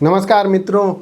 नमस्कार मित्रों।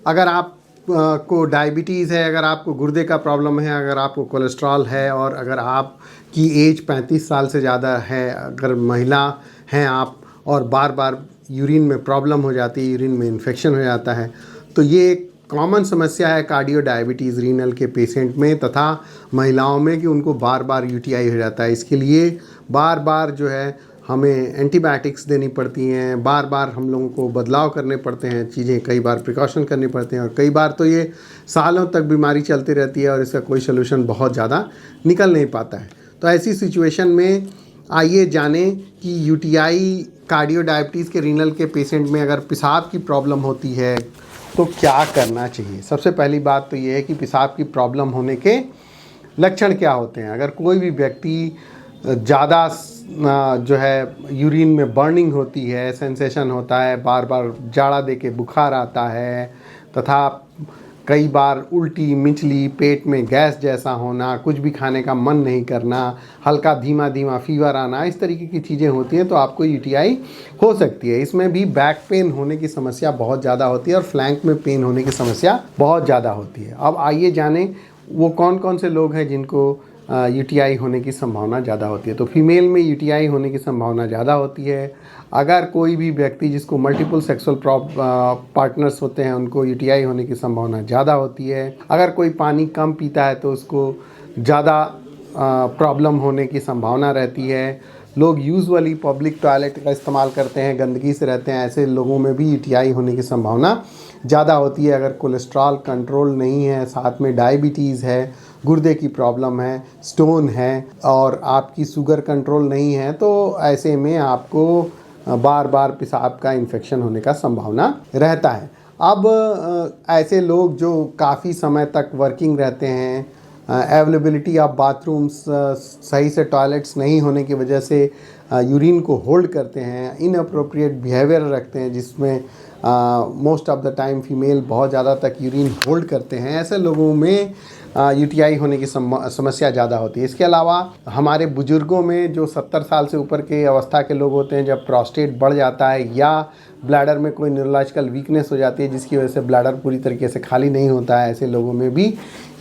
अगर आप को डायबिटीज़ है, अगर आपको गुर्दे का प्रॉब्लम है, अगर आपको कोलेस्ट्रॉल है और अगर आपकी एज 35 साल से ज़्यादा है, अगर महिला हैं आप और बार बार यूरिन में प्रॉब्लम हो जाती है, यूरिन में इन्फेक्शन हो जाता है, तो ये एक कॉमन समस्या है कार्डियो डायबिटीज़ रीनल के पेशेंट में तथा महिलाओं में कि उनको बार बार यूटीआई हो जाता है। इसके लिए बार बार जो है हमें एंटीबायोटिक्स देनी पड़ती हैं, बार बार हम लोगों को बदलाव करने पड़ते हैं, चीज़ें कई बार प्रिकॉशन करने पड़ते हैं और कई बार तो ये सालों तक बीमारी चलती रहती है और इसका कोई सलूशन बहुत ज़्यादा निकल नहीं पाता है। तो ऐसी सिचुएशन में आइए जानें कि यूटीआई कार्डियो डायबिटीज़ के रीनल के पेशेंट में अगर पेशाब की प्रॉब्लम होती है तो क्या करना चाहिए। सबसे पहली बात तो ये है कि पेशाब की प्रॉब्लम होने के लक्षण क्या होते हैं। अगर कोई भी व्यक्ति ज़्यादा जो है यूरिन में बर्निंग होती है, सेंसेशन होता है, बार बार जाड़ा देके बुखार आता है तथा कई बार उल्टी मिचली, पेट में गैस जैसा होना, कुछ भी खाने का मन नहीं करना, हल्का धीमा धीमा फीवर आना, इस तरीके की चीज़ें होती हैं तो आपको यूटीआई हो सकती है। इसमें भी बैक पेन होने की समस्या बहुत ज़्यादा होती है और फ्लैंक में पेन होने की समस्या बहुत ज़्यादा होती है। अब आइए जानें वो कौन कौन से लोग हैं जिनको यूटीआई होने की संभावना ज़्यादा होती है। तो फीमेल में यूटीआई होने की संभावना ज़्यादा होती है। अगर कोई भी व्यक्ति जिसको मल्टीपल सेक्सुअल पार्टनर्स होते हैं उनको यूटीआई होने की संभावना ज़्यादा होती है। अगर कोई पानी कम पीता है तो उसको ज़्यादा प्रॉब्लम होने की संभावना रहती है। लोग यूजुअली पब्लिक टॉयलेट का इस्तेमाल करते हैं, गंदगी से रहते हैं, ऐसे लोगों में भी यूटीआई होने की संभावना ज़्यादा होती है। अगर कोलेस्ट्रॉल कंट्रोल नहीं है, साथ में डायबिटीज़ है, गुर्दे की प्रॉब्लम है, स्टोन है और आपकी शुगर कंट्रोल नहीं है तो ऐसे में आपको बार बार पेशाब का इन्फेक्शन होने का संभावना रहता है। अब ऐसे लोग जो काफ़ी समय तक वर्किंग रहते हैं, अवेलेबिलिटी ऑफ बाथरूम्स सही से टॉयलेट्स नहीं होने की वजह से यूरिन को होल्ड करते हैं, इनअप्रोप्रिएट बिहेवियर रखते हैं जिसमें most of the time female बहुत ज़्यादा तक यूरिन होल्ड करते हैं, ऐसे लोगों में यूटीआई होने की समस्या ज़्यादा होती है। इसके अलावा हमारे बुज़ुर्गों में जो 70 साल से ऊपर के अवस्था के लोग होते हैं, जब प्रोस्टेट बढ़ जाता है या ब्लैडर में कोई न्यूरोलॉजिकल वीकनेस हो जाती है जिसकी वजह से ब्लैडर पूरी तरीके से खाली नहीं होता है, ऐसे लोगों में भी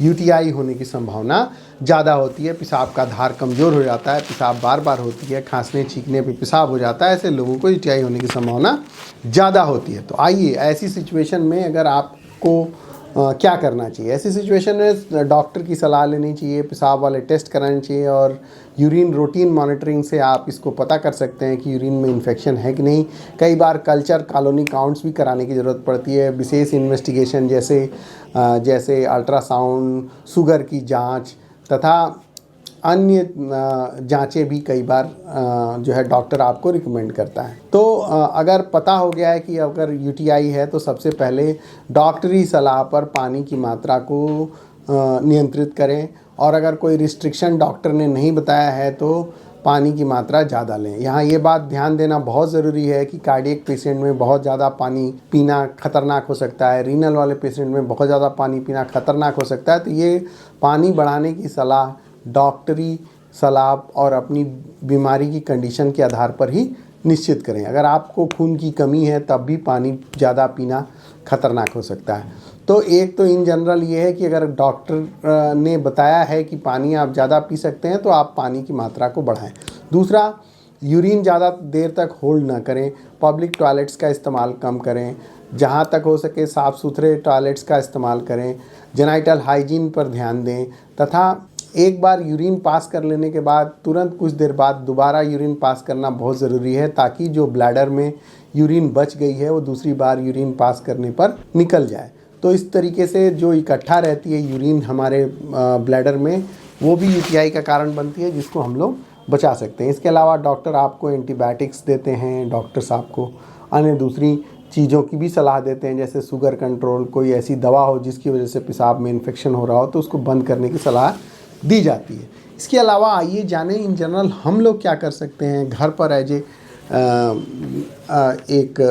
यूटीआई होने की संभावना ज़्यादा होती है। पेशाब का धार कमज़ोर हो जाता है, पेशाब बार बार होती है, खांसने छींकने पे पेशाब हो जाता है, ऐसे लोगों को यूटीआई होने की संभावना ज़्यादा होती है। तो आइए ऐसी सिचुएशन में अगर आपको क्या करना चाहिए। ऐसी सिचुएशन में डॉक्टर की सलाह लेनी चाहिए, पेशाब वाले टेस्ट कराने चाहिए और यूरिन रूटीन मॉनिटरिंग से आप इसको पता कर सकते हैं कि यूरिन में इन्फेक्शन है कि नहीं। कई बार कल्चर कॉलोनी काउंट्स भी कराने की ज़रूरत पड़ती है, विशेष इन्वेस्टिगेशन जैसे अल्ट्रासाउंड, शुगर की जांच तथा अन्य जांचें भी कई बार जो है डॉक्टर आपको रिकमेंड करता है। तो अगर पता हो गया है कि अगर यूटीआई है तो सबसे पहले डॉक्टरी सलाह पर पानी की मात्रा को नियंत्रित करें और अगर कोई रिस्ट्रिक्शन डॉक्टर ने नहीं बताया है तो पानी की मात्रा ज़्यादा लें। यहाँ ये बात ध्यान देना बहुत ज़रूरी है कि कार्डियक पेशेंट में बहुत ज़्यादा पानी पीना खतरनाक हो सकता है, रीनल वाले पेशेंट में बहुत ज़्यादा पानी पीना खतरनाक हो सकता है। तो ये पानी बढ़ाने की सलाह डॉक्टरी सलाह और अपनी बीमारी की कंडीशन के आधार पर ही निश्चित करें। अगर आपको खून की कमी है तब भी पानी ज़्यादा पीना खतरनाक हो सकता है। तो एक तो इन जनरल ये है कि अगर डॉक्टर ने बताया है कि पानी आप ज़्यादा पी सकते हैं तो आप पानी की मात्रा को बढ़ाएं। दूसरा, यूरिन ज़्यादा देर तक होल्ड ना करें, पब्लिक टॉयलेट्स का इस्तेमाल कम करें, जहाँ तक हो सके साफ़ सुथरे टॉयलेट्स का इस्तेमाल करें, जेनाइटल हाइजीन पर ध्यान दें तथा एक बार यूरिन पास कर लेने के बाद तुरंत कुछ देर बाद दोबारा यूरिन पास करना बहुत ज़रूरी है ताकि जो ब्लैडर में यूरिन बच गई है वो दूसरी बार यूरिन पास करने पर निकल जाए। तो इस तरीके से जो इकट्ठा रहती है यूरिन हमारे ब्लैडर में वो भी यूटीआई का कारण बनती है जिसको हम लोग बचा सकते हैं। इसके अलावा डॉक्टर आपको एंटीबायोटिक्स देते हैं, डॉक्टर्स आपको अन्य दूसरी चीज़ों की भी सलाह देते हैं जैसे शुगर कंट्रोल, कोई ऐसी दवा हो जिसकी वजह से पेशाब में इन्फेक्शन हो रहा हो तो उसको बंद करने की सलाह दी जाती है। इसके अलावा आइए जानें इन जनरल हम लोग क्या कर सकते हैं घर पर एज एक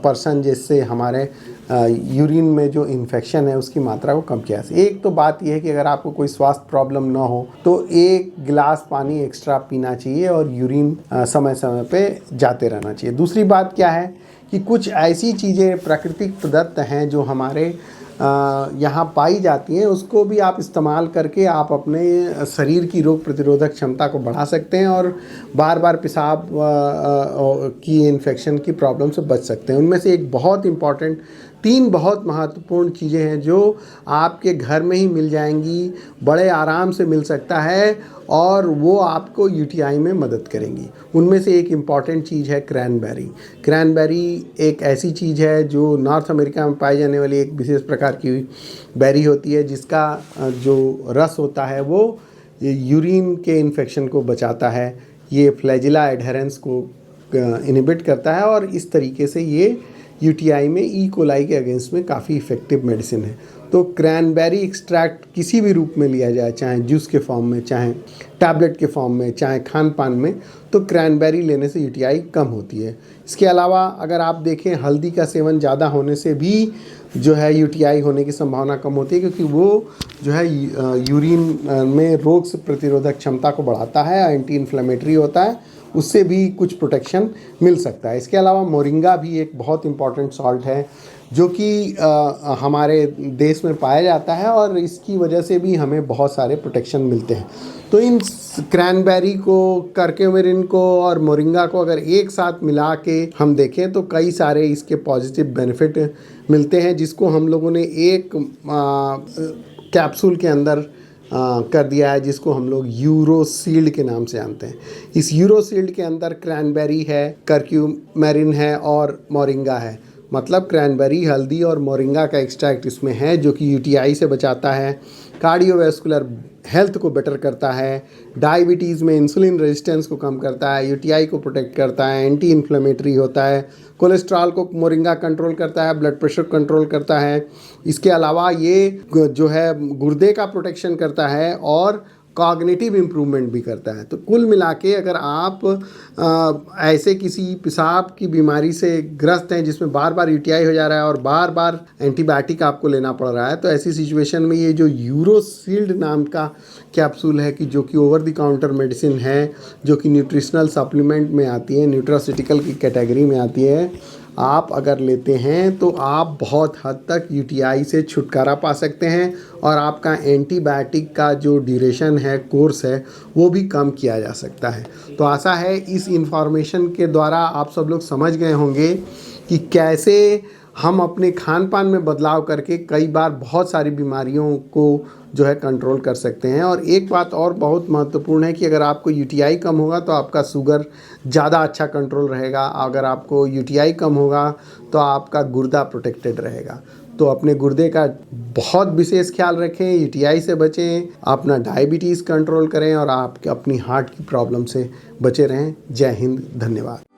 पर्सन जिससे हमारे यूरिन में जो इन्फेक्शन है उसकी मात्रा को कम किया जा सके। एक तो बात यह है कि अगर आपको कोई स्वास्थ्य प्रॉब्लम ना हो तो 1 गिलास पानी एक्स्ट्रा पीना चाहिए और यूरिन समय समय पे जाते रहना चाहिए। दूसरी बात क्या है कि कुछ ऐसी चीज़ें प्राकृतिक प्रदत्त हैं जो हमारे यहाँ पाई जाती हैं, उसको भी आप इस्तेमाल करके आप अपने शरीर की रोग प्रतिरोधक क्षमता को बढ़ा सकते हैं और बार बार पेशाब की इन्फेक्शन की प्रॉब्लम से बच सकते हैं। उनमें से एक बहुत इम्पॉर्टेंट 3 बहुत महत्वपूर्ण चीज़ें हैं जो आपके घर में ही मिल जाएंगी, बड़े आराम से मिल सकता है और वो आपको यूटीआई में मदद करेंगी। उनमें से एक इम्पॉर्टेंट चीज़ है क्रैनबेरी। क्रैनबेरी एक ऐसी चीज़ है जो नॉर्थ अमेरिका में पाई जाने वाली एक विशेष प्रकार की बेरी होती है, जिसका जो रस होता है वो यूरिन के इन्फेक्शन को बचाता है, ये फ्लैजिला एडहेरेंस को इनहिबिट करता है और इस तरीके से ये यूटीआई में ई कोलाई के अगेंस्ट में काफ़ी इफ़ेक्टिव मेडिसिन है। तो क्रैनबेरी एक्सट्रैक्ट किसी भी रूप में लिया जाए, चाहे जूस के फॉर्म में, चाहे टैबलेट के फॉर्म में, चाहे खान पान में, तो क्रैनबेरी लेने से यूटीआई कम होती है। इसके अलावा अगर आप देखें, हल्दी का सेवन ज़्यादा होने से भी जो है यूटीआई होने की संभावना कम होती है, क्योंकि वो जो है यूरिन में रोग से प्रतिरोधक क्षमता को बढ़ाता है, एंटी इन्फ्लेमेटरी होता है, उससे भी कुछ प्रोटेक्शन मिल सकता है। इसके अलावा मोरिंगा भी एक बहुत इम्पॉर्टेंट सॉल्ट है जो कि हमारे देश में पाया जाता है और इसकी वजह से भी हमें बहुत सारे प्रोटेक्शन मिलते हैं। तो इन क्रैनबेरी को, कर्क्यूमिन को और मोरिंगा को अगर एक साथ मिला के हम देखें तो कई सारे इसके पॉजिटिव बेनिफिट मिलते हैं, जिसको हम लोगों ने एक कैप्सूल के अंदर कर दिया है, जिसको हम लोग यूरोसील्ड के नाम से जानते हैं। इस यूरोसील्ड के अंदर क्रैनबेरी है, कर्क्यूमिन है और मोरिंगा है। मतलब क्रैनबेरी, हल्दी और मोरिंगा का एक्सट्रैक्ट इसमें है, जो कि यूटीआई से बचाता है, कार्डियोवैस्कुलर हेल्थ को बेटर करता है, डायबिटीज़ में इंसुलिन रेजिस्टेंस को कम करता है, यूटीआई को प्रोटेक्ट करता है, एंटी इन्फ्लेमेटरी होता है, कोलेस्ट्रॉल को मोरिंगा कंट्रोल करता है, ब्लड प्रेशर कंट्रोल करता है। इसके अलावा ये जो है गुर्दे का प्रोटेक्शन करता है और कॉग्निटिव इम्प्रूवमेंट भी करता है। तो कुल मिला के अगर आप ऐसे किसी पेशाब की बीमारी से ग्रस्त हैं जिसमें बार बार यूटीआई हो जा रहा है और बार बार एंटीबायोटिक आपको लेना पड़ रहा है, तो ऐसी सिचुएशन में ये जो यूरोसील्ड नाम का कैप्सूल है, कि जो कि ओवर द काउंटर मेडिसिन है, जो कि न्यूट्रिशनल सप्लीमेंट में आती है, न्यूट्रास्यूटिकल की कैटेगरी में आती है, आप अगर लेते हैं तो आप बहुत हद तक यूटीआई से छुटकारा पा सकते हैं और आपका एंटीबायोटिक का जो ड्यूरेशन है, कोर्स है, वो भी कम किया जा सकता है। तो आशा है इस इंफॉर्मेशन के द्वारा आप सब लोग समझ गए होंगे कि कैसे हम अपने खान पान में बदलाव करके कई बार बहुत सारी बीमारियों को जो है कंट्रोल कर सकते हैं। और एक बात और बहुत महत्वपूर्ण है कि अगर आपको यूटीआई कम होगा तो आपका शुगर ज़्यादा अच्छा कंट्रोल रहेगा, अगर आपको यूटीआई कम होगा तो आपका गुर्दा प्रोटेक्टेड रहेगा। तो अपने गुर्दे का बहुत विशेष ख्याल रखें, यूटीआई से बचें, अपना डायबिटीज़ कंट्रोल करें और आप अपनी हार्ट की प्रॉब्लम से बचे रहें। जय हिंद, धन्यवाद।